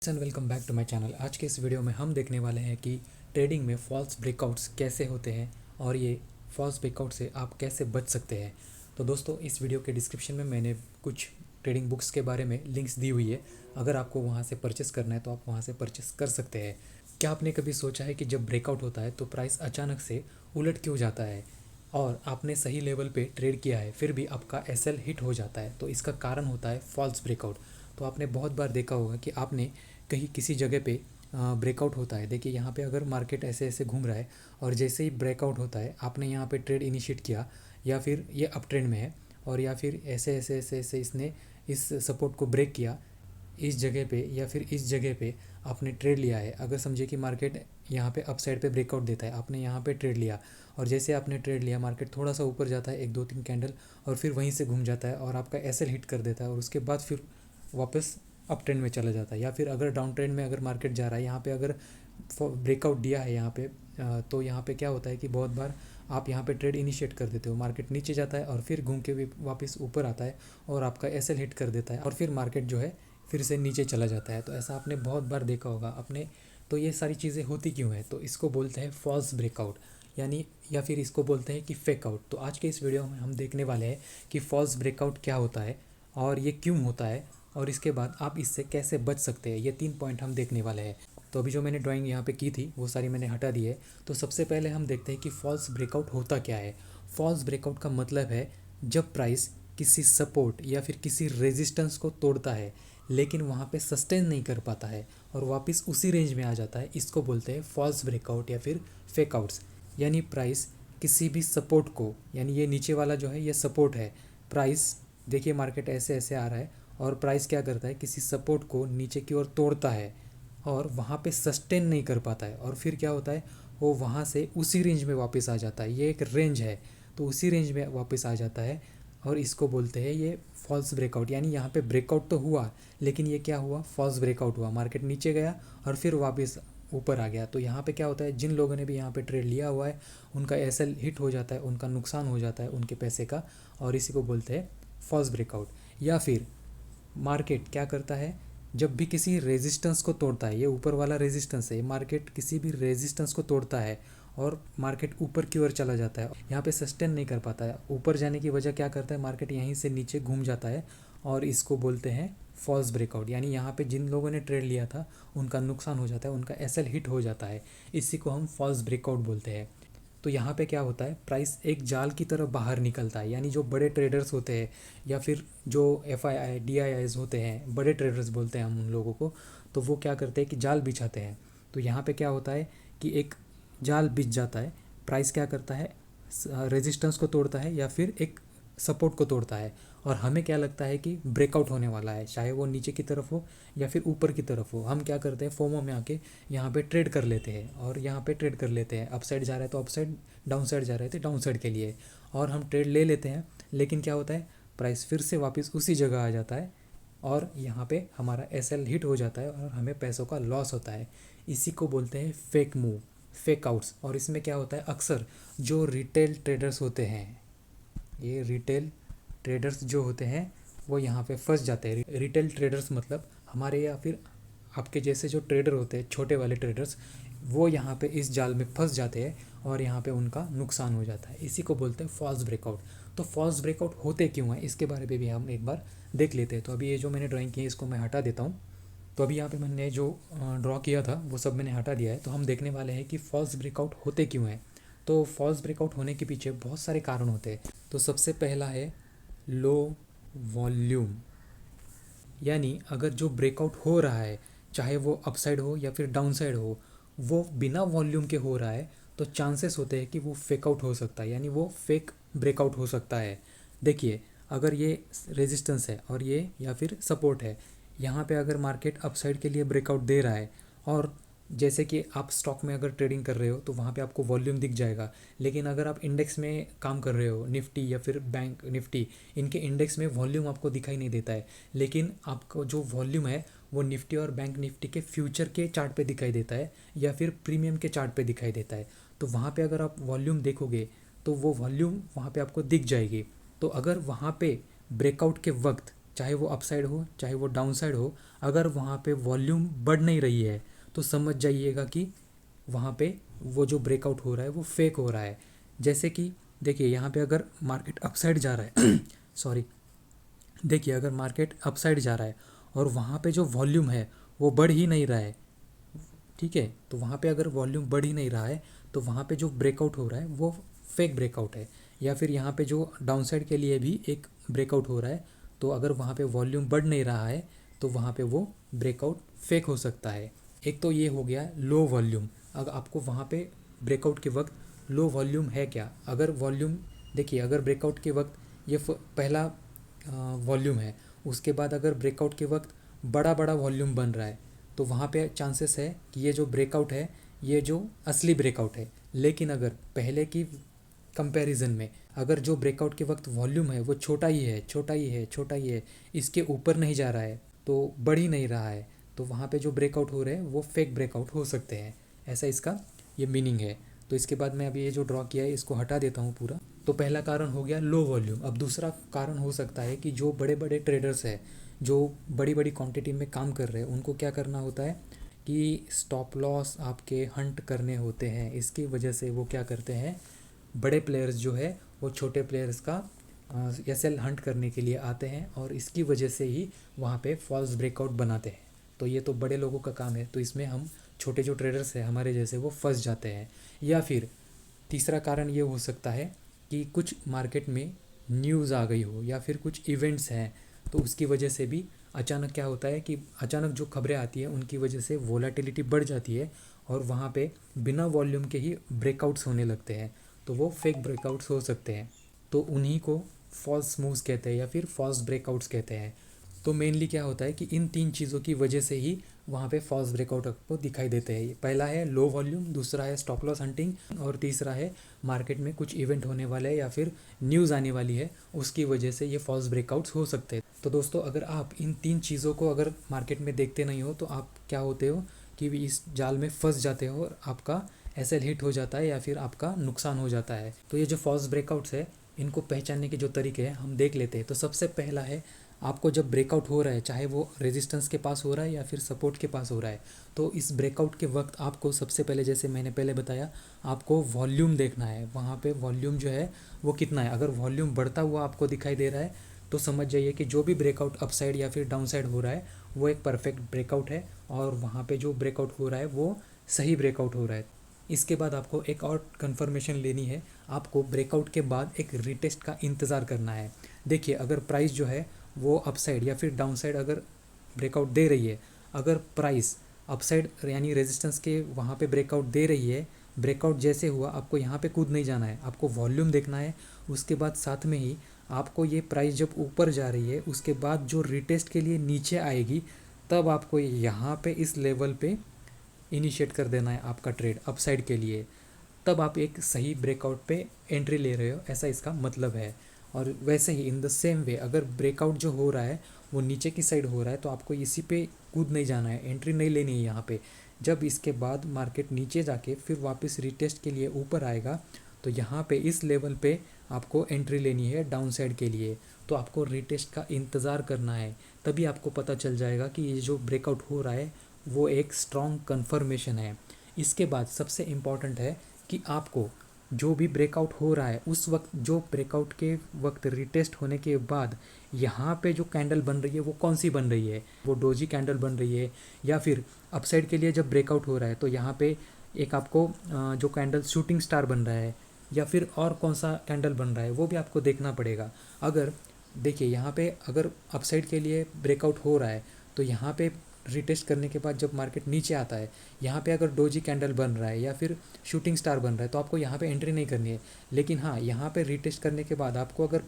And welcome back to my channel. आज के इस वीडियो में हम देखने वाले हैं कि ट्रेडिंग में फॉल्स ब्रेकआउट्स कैसे होते हैं और ये फॉल्स ब्रेकआउट से आप कैसे बच सकते हैं। तो दोस्तों, इस वीडियो के डिस्क्रिप्शन में मैंने कुछ ट्रेडिंग बुक्स के बारे में लिंक्स दी हुई है। अगर आपको वहाँ से परचेस करना है तो आप वहाँ से परचेस कर सकते हैं। क्या आपने कभी सोचा है कि जब ब्रेकआउट होता है तो प्राइस अचानक से उलट क्यों जाता है और आपने सही लेवल पे ट्रेड किया है फिर भी आपका एसएल हिट हो जाता है? तो इसका कारण होता है फॉल्स ब्रेकआउट। तो आपने बहुत बार देखा होगा कि आपने कहीं किसी जगह पे ब्रेकआउट होता है। देखिए, यहाँ पे अगर मार्केट ऐसे ऐसे घूम रहा है और जैसे ही ब्रेकआउट होता है आपने यहाँ पे ट्रेड इनिशिएट किया, या फिर ये अप ट्रेंड में है और या फिर ऐसे ऐसे ऐसे ऐसे इसने इस सपोर्ट को ब्रेक किया इस जगह पे या फिर इस जगह पे आपने ट्रेड लिया है। अगर समझिए कि मार्केट यहाँ पे अप साइड पे ब्रेकआउट देता है, आपने यहाँ पे ट्रेड लिया और जैसे आपने ट्रेड लिया मार्केट थोड़ा सा ऊपर जाता है, एक दो तीन कैंडल, और फिर वहीं से घूम जाता है और आपका एसएल हिट कर देता है और उसके बाद फिर वापस अप ट्रेंड में चला जाता है। या फिर अगर डाउन ट्रेंड में अगर मार्केट जा रहा है, यहाँ पे अगर ब्रेकआउट दिया है यहाँ पे, तो यहाँ पे क्या होता है कि बहुत बार आप यहाँ पे ट्रेड इनिशिएट कर देते हो, मार्केट नीचे जाता है और फिर घूम के भी वापस ऊपर आता है और आपका एसएल हिट कर देता है और फिर मार्केट जो है फिर से नीचे चला जाता है। तो ऐसा आपने बहुत बार देखा होगा अपने। तो ये सारी चीज़ें होती क्यों हैं? तो इसको बोलते हैं फॉल्स ब्रेकआउट, यानी या फिर इसको बोलते हैं कि फेक आउट। तो आज के इस वीडियो में हम देखने वाले हैं कि फॉल्स ब्रेकआउट क्या होता है और ये क्यों होता है और इसके बाद आप इससे कैसे बच सकते हैं। ये 3 पॉइंट हम देखने वाले हैं। तो अभी जो मैंने ड्राइंग यहाँ पे की थी वो सारी मैंने हटा दी है। तो सबसे पहले हम देखते हैं कि फॉल्स ब्रेकआउट होता क्या है। फॉल्स ब्रेकआउट का मतलब है जब प्राइस किसी सपोर्ट या फिर किसी रेजिस्टेंस को तोड़ता है लेकिन वहाँ पे सस्टेन नहीं कर पाता है और वापस उसी रेंज में आ जाता है, इसको बोलते हैं फॉल्स ब्रेकआउट या फिर फेक आउट्स। यानी प्राइस किसी भी सपोर्ट को, यानी ये नीचे वाला जो है ये सपोर्ट है, प्राइस देखिए मार्केट ऐसे ऐसे आ रहा है और प्राइस क्या करता है, किसी सपोर्ट को नीचे की ओर तोड़ता है और वहाँ पे सस्टेन नहीं कर पाता है और फिर क्या होता है, वो वहाँ से उसी रेंज में वापस आ जाता है। ये एक रेंज है तो उसी रेंज में वापस आ जाता है और इसको बोलते हैं ये फॉल्स ब्रेकआउट। यानी यहाँ पे ब्रेकआउट तो हुआ लेकिन ये क्या हुआ, फॉल्स ब्रेकआउट हुआ। मार्केट नीचे गया और फिर वापस ऊपर आ गया। तो यहाँ पे क्या होता है, जिन लोगों ने भी यहाँ पे ट्रेड लिया हुआ है उनका एसएल हिट हो जाता है, उनका नुकसान हो जाता है उनके पैसे का, और इसी को बोलते हैं फॉल्स ब्रेकआउट। या फिर मार्केट क्या करता है, जब भी किसी रेजिस्टेंस को तोड़ता है, ये ऊपर वाला रेजिस्टेंस है, मार्केट किसी भी रेजिस्टेंस को तोड़ता है और मार्केट ऊपर की ओर चला जाता है, यहाँ पे सस्टेन नहीं कर पाता है। ऊपर जाने की वजह क्या करता है, मार्केट यहीं से नीचे घूम जाता है और इसको बोलते हैं फॉल्स ब्रेकआउट। यानी यहाँ पे जिन लोगों ने ट्रेड लिया था उनका नुकसान हो जाता है, उनका एसएल हिट हो जाता है, इसी को हम फॉल्स ब्रेकआउट बोलते हैं। तो यहाँ पे क्या होता है, प्राइस एक जाल की तरफ बाहर निकलता है। यानी जो बड़े ट्रेडर्स होते हैं या फिर जो एफआईआई डीआईआईज होते हैं, बड़े ट्रेडर्स बोलते हैं हम उन लोगों को, तो वो क्या करते हैं कि जाल बिछाते हैं। तो यहाँ पे क्या होता है कि एक जाल बिछ जाता है, प्राइस क्या करता है, रेजिस्टेंस को तोड़ता है या फिर एक सपोर्ट को तोड़ता है और हमें क्या लगता है कि ब्रेकआउट होने वाला है, चाहे वो नीचे की तरफ हो या फिर ऊपर की तरफ हो। हम क्या करते हैं, फोमो में आके यहाँ पे ट्रेड कर लेते हैं और यहाँ पे ट्रेड कर लेते हैं। अप साइड जा रहा है तो अप साइड, डाउन साइड जा रहे थे डाउन साइड के लिए, और हम ट्रेड ले लेते हैं। लेकिन क्या होता है, प्राइस फिर से वापस उसी जगह आ जाता है और यहाँ पे हमारा एसएल हिट हो जाता है और हमें पैसों का लॉस होता है। इसी को बोलते हैं फेक मूव, फेक आउट्स। और इसमें क्या होता है, अक्सर जो रिटेल ट्रेडर्स होते हैं, ये रिटेल ट्रेडर्स जो होते हैं वो यहाँ पे फंस जाते हैं। रिटेल ट्रेडर्स मतलब हमारे या फिर आपके जैसे जो ट्रेडर होते हैं, छोटे वाले ट्रेडर्स, वो यहाँ पे इस जाल में फंस जाते हैं और यहाँ पे उनका नुकसान हो जाता है। इसी को बोलते हैं फॉल्स ब्रेकआउट। तो फॉल्स ब्रेकआउट होते क्यों हैं इसके बारे में भी हम एक बार देख लेते हैं। तो अभी ये जो मैंने ड्राइंग की है इसको मैं हटा देता हूँ। तो अभी यहाँ पे मैंने जो ड्रॉ किया था वो सब मैंने हटा दिया है। तो हम देखने वाले हैं कि फॉल्स ब्रेकआउट होते क्यों हैं। तो फॉल्स ब्रेकआउट होने के पीछे बहुत सारे कारण होते हैं। तो सबसे पहला है लो वॉल्यूम। यानी अगर जो ब्रेकआउट हो रहा है, चाहे वो अपसाइड हो या फिर डाउन साइड हो, वो बिना वॉल्यूम के हो रहा है तो चांसेस होते हैं कि वो फेक आउट हो सकता है, यानी वो फेक ब्रेकआउट हो सकता है। देखिए, अगर ये रेजिस्टेंस है और ये या फिर सपोर्ट है, यहाँ पे अगर मार्केट अपसाइड के लिए ब्रेकआउट दे रहा है और जैसे कि आप स्टॉक में अगर ट्रेडिंग कर रहे हो तो वहाँ पे आपको वॉल्यूम दिख जाएगा। लेकिन अगर आप इंडेक्स में काम कर रहे हो, निफ्टी या फिर बैंक निफ्टी, इनके इंडेक्स में वॉल्यूम आपको दिखाई नहीं देता है, लेकिन आपको जो वॉल्यूम है वो निफ्टी और बैंक निफ्टी के फ्यूचर के चार्ट पे दिखाई देता है या फिर प्रीमियम के चार्ट पे दिखाई देता है। तो वहाँ पे अगर आप वॉल्यूम देखोगे तो वो वॉल्यूम वहाँ पे आपको दिख जाएगी। तो अगर वहाँ पे ब्रेकआउट के वक्त चाहे वो अपसाइड हो चाहे वो डाउनसाइड हो, अगर वहाँ पे वॉल्यूम बढ़ नहीं रही है तो समझ जाइएगा कि वहाँ पे वो जो ब्रेकआउट हो रहा है वो फेक हो रहा है। जैसे कि देखिए यहाँ पे अगर मार्केट अपसाइड जा रहा है सॉरी, देखिए अगर मार्केट अपसाइड जा रहा है और वहाँ पे जो वॉल्यूम है वो बढ़ ही नहीं रहा है, ठीक है, तो वहाँ पे अगर वॉल्यूम बढ़ ही नहीं रहा है तो वहाँ पे जो ब्रेकआउट हो रहा है वो फेक ब्रेकआउट है। या फिर यहाँ पे जो डाउनसाइड के लिए भी एक ब्रेकआउट हो रहा है, तो अगर वहाँ पे वॉल्यूम बढ़ नहीं रहा है तो वहाँ पे वो ब्रेकआउट फेक हो सकता है। एक तो ये हो गया लो वॉल्यूम। अगर आपको वहाँ पे ब्रेकआउट के वक्त लो वॉल्यूम है क्या, अगर वॉल्यूम देखिए अगर ब्रेकआउट के वक्त ये पहला वॉल्यूम है, उसके बाद अगर ब्रेकआउट के वक्त बड़ा बड़ा वॉल्यूम बन रहा है तो वहाँ पे चांसेस है कि ये जो ब्रेकआउट है ये जो असली ब्रेकआउट है। लेकिन अगर पहले की कंपैरिजन में अगर जो ब्रेकआउट के वक्त वॉल्यूम है वो छोटा ही है छोटा ही है छोटा ही है, इसके ऊपर नहीं जा रहा है तो बढ़ ही नहीं रहा है, तो वहाँ पे जो ब्रेकआउट हो रहे हैं वो फेक ब्रेकआउट हो सकते हैं। ऐसा इसका ये मीनिंग है। तो इसके बाद मैं अभी ये जो ड्रॉ किया है इसको हटा देता हूँ पूरा। तो पहला कारण हो गया लो वॉल्यूम। अब दूसरा कारण हो सकता है कि जो बड़े बड़े ट्रेडर्स हैं जो बड़ी बड़ी क्वांटिटी में काम कर रहे हैं उनको क्या करना होता है कि स्टॉप लॉस आपके हंट करने होते हैं। इसकी वजह से वो क्या करते हैं, बड़े प्लेयर्स जो है वो छोटे प्लेयर्स का एसएल हंट करने के लिए आते हैं और इसकी वजह से ही वहाँ पे फॉल्स ब्रेकआउट बनाते हैं। तो ये तो बड़े लोगों का काम है, तो इसमें हम छोटे जो ट्रेडर्स हैं हमारे जैसे वो फंस जाते हैं। या फिर तीसरा कारण ये हो सकता है कि कुछ मार्केट में न्यूज़ आ गई हो या फिर कुछ इवेंट्स हैं, तो उसकी वजह से भी अचानक क्या होता है कि अचानक जो खबरें आती हैं उनकी वजह से वोलेटिलिटी बढ़ जाती है और वहाँ पे बिना वॉल्यूम के ही ब्रेकआउट्स होने लगते हैं, तो वो फेक ब्रेकआउट्स हो सकते हैं। तो उन्हीं को फॉल्स मूव्स कहते हैं या फिर फॉल्स ब्रेकआउट्स कहते हैं। तो मेनली क्या होता है कि इन तीन चीज़ों की वजह से ही वहाँ पे फॉल्स ब्रेकआउट आपको दिखाई देते हैं। पहला है लो वॉल्यूम, दूसरा है स्टॉप लॉस हंटिंग और तीसरा है मार्केट में कुछ इवेंट होने वाला है या फिर न्यूज़ आने वाली है, उसकी वजह से ये फॉल्स ब्रेकआउट्स हो सकते हैं। तो दोस्तों अगर आप इन तीन चीज़ों को अगर मार्केट में देखते नहीं हो तो आप क्या होते हो कि इस जाल में फंस जाते हो और आपका एसएल हिट हो जाता है या फिर आपका नुकसान हो जाता है। तो ये जो फॉल्स ब्रेकआउट्स है इनको पहचानने के जो तरीके हैं हम देख लेते हैं। तो सबसे पहला है, आपको जब ब्रेकआउट हो रहा है चाहे वो रेजिस्टेंस के पास हो रहा है या फिर सपोर्ट के पास हो रहा है, तो इस ब्रेकआउट के वक्त आपको सबसे पहले जैसे मैंने पहले बताया आपको वॉल्यूम देखना है। वहाँ पे वॉल्यूम जो है वो कितना है, अगर वॉल्यूम बढ़ता हुआ आपको दिखाई दे रहा है तो समझ जाइए कि जो भी ब्रेकआउट अपसाइड या फिर डाउनसाइड हो रहा है वो एक परफेक्ट ब्रेकआउट है और वहाँ पे जो ब्रेकआउट हो रहा है वो सही ब्रेकआउट हो रहा है। इसके बाद आपको एक और कंफर्मेशन लेनी है, आपको ब्रेकआउट के बाद एक रीटेस्ट का इंतज़ार करना है। देखिए अगर प्राइस जो है वो अपसाइड या फिर डाउनसाइड अगर ब्रेकआउट दे रही है, अगर प्राइस अपसाइड यानी रेजिस्टेंस के वहाँ पे ब्रेकआउट दे रही है, ब्रेकआउट जैसे हुआ आपको यहाँ पे कूद नहीं जाना है, आपको वॉल्यूम देखना है। उसके बाद साथ में ही आपको ये प्राइस जब ऊपर जा रही है उसके बाद जो रीटेस्ट के लिए नीचे आएगी तब आपको यहाँ पे इस लेवल पे इनिशिएट कर देना है आपका ट्रेड अपसाइड के लिए, तब आप एक सही ब्रेकआउट पे एंट्री ले रहे हो, ऐसा इसका मतलब है। और वैसे ही इन द सेम वे अगर ब्रेकआउट जो हो रहा है वो नीचे की साइड हो रहा है तो आपको इसी पे कूद नहीं जाना है, एंट्री नहीं लेनी है यहाँ पे। जब इसके बाद मार्केट नीचे जाके फिर वापस रीटेस्ट के लिए ऊपर आएगा तो यहाँ पे इस लेवल पे आपको एंट्री लेनी है डाउन साइड के लिए। तो आपको रीटेस्ट का इंतज़ार करना है, तभी आपको पता चल जाएगा कि ये जो ब्रेकआउट हो रहा है वो एक स्ट्रॉन्ग कन्फर्मेशन है। इसके बाद सबसे इम्पॉर्टेंट है कि आपको जो भी ब्रेकआउट हो रहा है उस वक्त जो ब्रेकआउट के वक्त रिटेस्ट होने के बाद यहाँ पे जो कैंडल बन रही है वो कौन सी बन रही है, वो डोजी कैंडल बन रही है या फिर अपसाइड के लिए जब ब्रेकआउट हो रहा है तो यहाँ पे एक आपको जो कैंडल शूटिंग स्टार बन रहा है या फिर और कौन सा कैंडल बन रहा है वो भी आपको देखना पड़ेगा। अगर देखिए यहाँ पे अगर अपसाइड के लिए ब्रेकआउट हो रहा है तो यहाँ पे रिटेस्ट करने के बाद जब मार्केट नीचे आता है यहाँ पे अगर डोजी कैंडल बन रहा है या फिर शूटिंग स्टार बन रहा है तो आपको यहाँ पे एंट्री नहीं करनी है। लेकिन हाँ यहाँ पे रिटेस्ट करने के बाद आपको अगर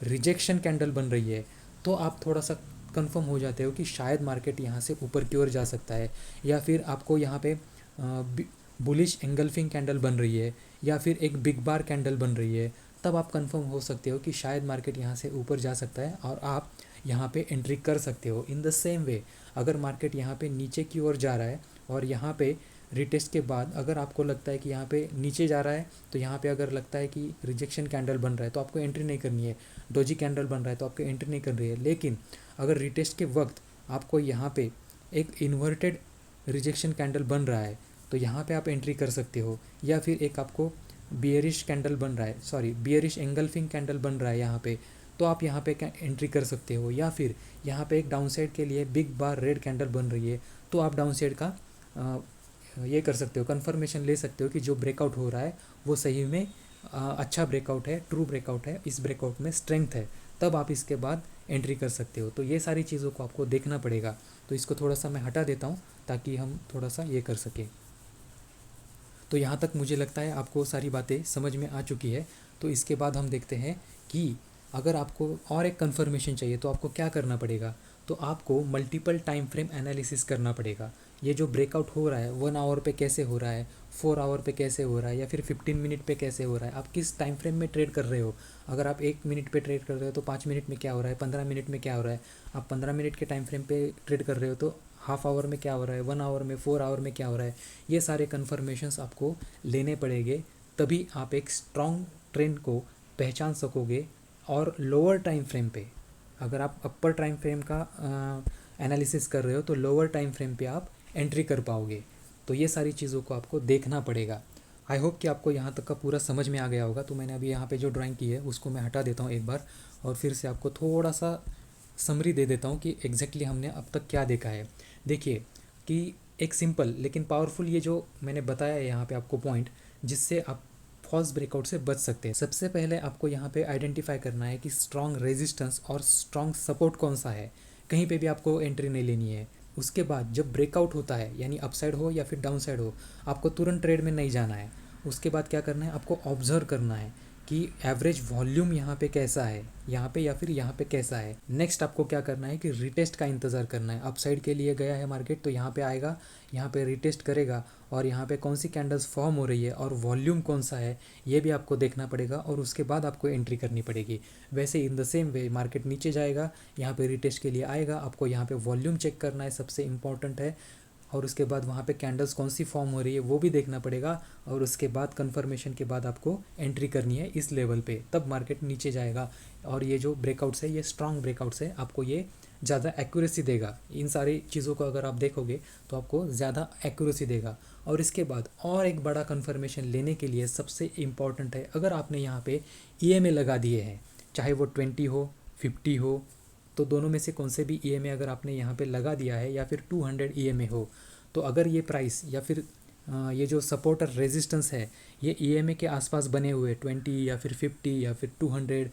रिजेक्शन कैंडल बन रही है तो आप थोड़ा सा कंफर्म हो जाते हो कि शायद मार्केट यहाँ से ऊपर की ओर जा सकता है, या फिर आपको यहाँ पे बुलिश एंगल्फिंग कैंडल बन रही है या फिर एक बिग बार कैंडल बन रही है, तब आप कंफर्म हो सकते हो कि शायद मार्केट यहाँ से ऊपर जा सकता है और आप यहाँ पे एंट्री कर सकते हो। इन द सेम वे अगर मार्केट यहाँ पे नीचे की ओर जा रहा है और यहाँ पे रिटेस्ट के बाद अगर आपको लगता है कि यहाँ पे नीचे जा रहा है, तो यहाँ पे अगर लगता है कि रिजेक्शन कैंडल बन रहा है तो आपको एंट्री नहीं करनी है, डोजी कैंडल बन रहा है तो आपको एंट्री नहीं करनी है। लेकिन अगर रिटेस्ट के वक्त आपको यहाँ पे एक इन्वर्टेड रिजेक्शन कैंडल बन रहा है तो यहाँ पे आप एंट्री कर सकते हो, या फिर एक आपको बियरिश कैंडल बन रहा है, सॉरी बियरिश एंगल्फिंग कैंडल बन रहा है यहाँ पे, तो आप यहाँ पे एंट्री कर सकते हो। या फिर यहाँ पे एक डाउन साइड के लिए बिग बार रेड कैंडल बन रही है तो आप डाउन साइड का ये कर सकते हो, कंफर्मेशन ले सकते हो कि जो ब्रेकआउट हो रहा है वो सही में अच्छा ब्रेकआउट है, ट्रू ब्रेकआउट है, इस ब्रेकआउट में स्ट्रेंथ है, तब आप इसके बाद एंट्री कर सकते हो। तो ये सारी चीज़ों को आपको देखना पड़ेगा। तो इसको थोड़ा सा मैं हटा देता हूँ ताकि हम थोड़ा सा ये कर सकें। तो यहाँ तक मुझे लगता है आपको सारी बातें समझ में आ चुकी है। तो इसके बाद हम देखते हैं कि अगर आपको और एक कंफर्मेशन चाहिए तो आपको क्या करना पड़ेगा। तो आपको मल्टीपल टाइम फ्रेम एनालिसिस करना पड़ेगा। ये जो ब्रेकआउट हो रहा है 1 आवर पे कैसे हो रहा है, 4 आवर पे कैसे हो रहा है, या फिर 15 मिनट पे कैसे हो रहा है, आप किस टाइम फ्रेम में ट्रेड कर रहे हो। अगर आप 1 मिनट पे ट्रेड कर रहे हो तो 5 मिनट में क्या हो रहा है, 15 मिनट में क्या हो रहा है, आप 15 मिनट के टाइम फ्रेम पे ट्रेड कर रहे हो तो हाफ आवर में क्या हो रहा है, 1 आवर में, 4 आवर में क्या हो रहा है। ये सारे कन्फर्मेशंस आपको लेने पड़ेंगे, तभी आप एक स्ट्रॉन्ग ट्रेंड को पहचान सकोगे। और लोअर टाइम फ्रेम पे, अगर आप अपर टाइम फ्रेम का एनालिसिस कर रहे हो तो लोअर टाइम फ्रेम पे आप एंट्री कर पाओगे। तो ये सारी चीज़ों को आपको देखना पड़ेगा। आई होप कि आपको यहाँ तक का पूरा समझ में आ गया होगा। तो मैंने अभी यहाँ पे जो ड्राइंग की है उसको मैं हटा देता हूँ एक बार, और फिर से आपको थोड़ा सा समरी दे देता हूँ कि एग्जैक्टली हमने अब तक क्या देखा है। देखिए कि एक सिंपल लेकिन पावरफुल ये जो मैंने बताया है यहाँ पे आपको पॉइंट, जिससे आप फॉल्स ब्रेकआउट से बच सकते हैं। सबसे पहले आपको यहाँ पे आइडेंटिफाई करना है कि स्ट्रॉन्ग रेजिस्टेंस और स्ट्रॉन्ग सपोर्ट कौन सा है, कहीं पे भी आपको एंट्री नहीं लेनी है। उसके बाद जब ब्रेकआउट होता है, यानी अपसाइड हो या फिर डाउन साइड हो, आपको तुरंत ट्रेड में नहीं जाना है। उसके बाद क्या करना है, आपको ऑब्जर्व करना है कि एवरेज वॉल्यूम यहाँ पे कैसा है, यहाँ पे या फिर यहाँ पे कैसा है। नेक्स्ट आपको क्या करना है कि रिटेस्ट का इंतज़ार करना है। अपसाइड के लिए गया है मार्केट तो यहाँ पे आएगा, यहाँ पे रिटेस्ट करेगा, और यहाँ पे कौन सी कैंडल्स फॉर्म हो रही है और वॉल्यूम कौन सा है ये भी आपको देखना पड़ेगा, और उसके बाद आपको एंट्री करनी पड़ेगी। वैसे in the same way market नीचे जाएगा, यहाँ पे रिटेस्ट के लिए आएगा, आपको यहाँ पे वॉल्यूम चेक करना है, सबसे इंपॉर्टेंट है। और उसके बाद वहाँ पे कैंडल्स कौन सी फॉर्म हो रही है वो भी देखना पड़ेगा, और उसके बाद कंफर्मेशन के बाद आपको एंट्री करनी है इस लेवल पे, तब मार्केट नीचे जाएगा। और ये जो ब्रेकआउट्स है ये स्ट्रॉन्ग ब्रेकआउट्स है, आपको ये ज़्यादा एक्यूरेसी देगा। इन सारी चीज़ों को अगर आप देखोगे तो आपको ज़्यादा एक्यूरेसी देगा। और इसके बाद और एक बड़ा कंफर्मेशन लेने के लिए सबसे इम्पॉर्टेंट है, अगर आपने यहाँ पे EMA लगा दिए हैं, चाहे वो 20 हो 50 हो, तो दोनों में से कौन से भी EMA अगर आपने यहाँ पे लगा दिया है, या फिर 200 EMA हो, तो अगर ये प्राइस या फिर ये जो सपोर्ट और रेजिस्टेंस है ये EMA के आसपास बने हुए 20 या फिर 50 या फिर 200,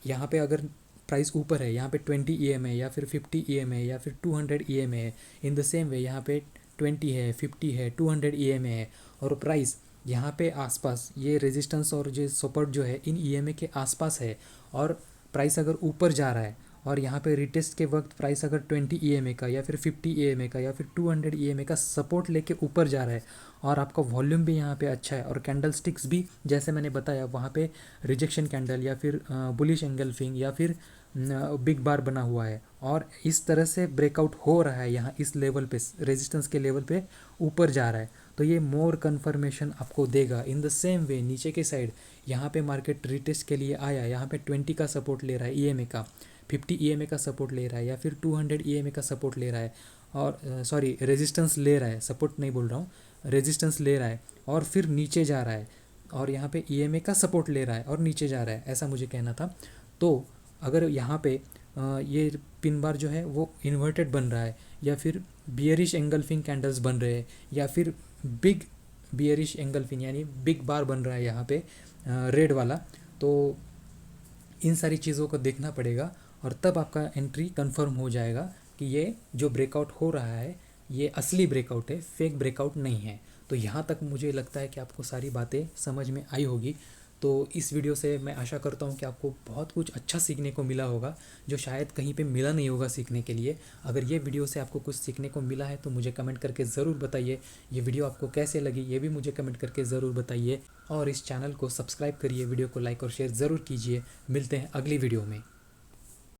यहाँ पे अगर प्राइस ऊपर है, यहाँ पे 20 EMA या फिर 50 EMA या फिर 200 EMA है, इन द सेम वे यहाँ पे 20 है, 50 है, 200 EMA है, और प्राइस यहाँ पे आसपास ये रेजिस्टेंस और जो सपोर्ट जो है इन EMA के आसपास है, और प्राइस अगर ऊपर जा रहा है, और यहाँ पे रिटेस्ट के वक्त प्राइस अगर 20 EMA का या फिर 50 EMA का या फिर 200 EMA का सपोर्ट लेके ऊपर जा रहा है, और आपका वॉल्यूम भी यहाँ पे अच्छा है, और कैंडल स्टिक्स भी जैसे मैंने बताया वहाँ पे रिजेक्शन कैंडल या फिर बुलिश एंगल्फिंग या फिर बिग बार बना हुआ है, और इस तरह से ब्रेकआउट हो रहा है यहाँ इस लेवल पे, रेजिस्टेंस के लेवल पे ऊपर जा रहा है, तो ये मोर कन्फर्मेशन आपको देगा। इन द सेम वे नीचे के साइड यहाँ पे मार्केट रिटेस्ट के लिए आया, यहाँ पे 20 का सपोर्ट ले रहा है EMA का, 50 EMA का सपोर्ट ले रहा है, या फिर 200 EMA का सपोर्ट ले रहा है, और सॉरी रेजिस्टेंस ले रहा है, सपोर्ट नहीं बोल रहा हूँ, रेजिस्टेंस ले रहा है, और फिर नीचे जा रहा है, और यहाँ पे EMA का सपोर्ट ले रहा है और नीचे जा रहा है, ऐसा मुझे कहना था। तो अगर यहाँ पे ये पिन बार जो है वो इन्वर्टेड बन रहा है, या फिर बियरिश एंगल्फिंग कैंडल्स बन रहे हैं, या फिर बिग बियरिश एंगल्फिंग यानी बिग बार बन रहा है यहाँ पे रेड वाला, तो इन सारी चीज़ों को देखना पड़ेगा, और तब आपका एंट्री कंफर्म हो जाएगा कि ये जो ब्रेकआउट हो रहा है ये असली ब्रेकआउट है, फेक ब्रेकआउट नहीं है। तो यहाँ तक मुझे लगता है कि आपको सारी बातें समझ में आई होगी। तो इस वीडियो से मैं आशा करता हूँ कि आपको बहुत कुछ अच्छा सीखने को मिला होगा, जो शायद कहीं पे मिला नहीं होगा सीखने के लिए। अगर ये वीडियो से आपको कुछ सीखने को मिला है तो मुझे कमेंट करके ज़रूर बताइए। ये वीडियो आपको कैसे लगी ये भी मुझे कमेंट करके ज़रूर बताइए, और इस चैनल को सब्सक्राइब करिए, वीडियो को लाइक और शेयर ज़रूर कीजिए। मिलते हैं अगली वीडियो में।